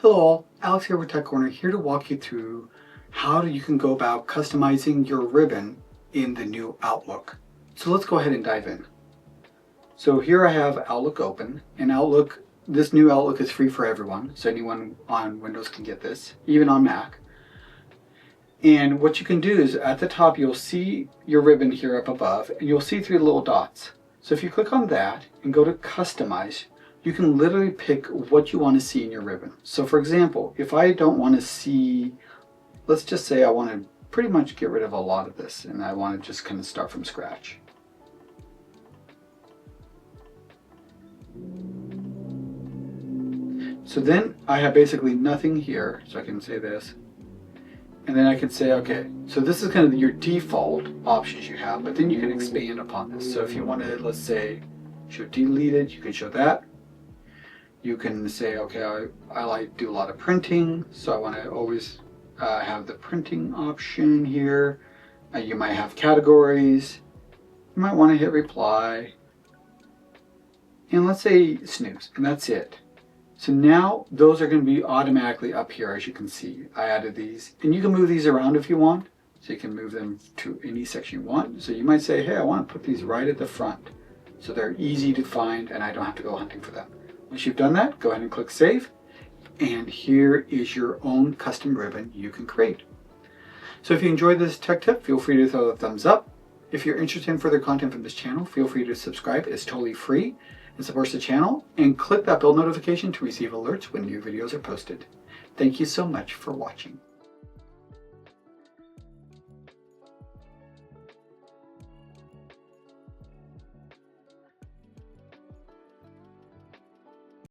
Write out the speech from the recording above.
Hello all, Alex here with Tech Corner, here to walk you through how you can go about customizing your ribbon in the new Outlook. So let's go ahead and dive in. So here I have Outlook open, and this new Outlook is free for everyone, so anyone on Windows can get this, even on Mac. And what you can do is at the top you'll see your ribbon here up above, and you'll see 3 little dots. So if you click on that and go to Customize, you can literally pick what you want to see in your ribbon. So for example, if I don't want to see, let's just say I want to pretty much get rid of a lot of this and I want to just kind of start from scratch. So then I have basically nothing here, so I can say this. And then I can say, okay, so this is kind of your default options you have, but then you can expand upon this. So if you want to, let's say, show deleted, you can show that. You can say, okay, I like do a lot of printing, so I want to always have the printing option here. You might have categories. You might want to hit reply. And let's say snooze, and that's it. So now those are going to be automatically up here, as you can see. I added these, and you can move these around if you want. So you can move them to any section you want. So you might say, hey, I want to put these right at the front, so they're easy to find and I don't have to go hunting for them. Once you've done that, go ahead and click Save, and here is your own custom ribbon you can create. So if you enjoyed this tech tip, feel free to throw a thumbs up. If you're interested in further content from this channel, feel free to subscribe. It's totally free and supports the channel, and click that bell notification to receive alerts when new videos are posted. Thank you so much for watching.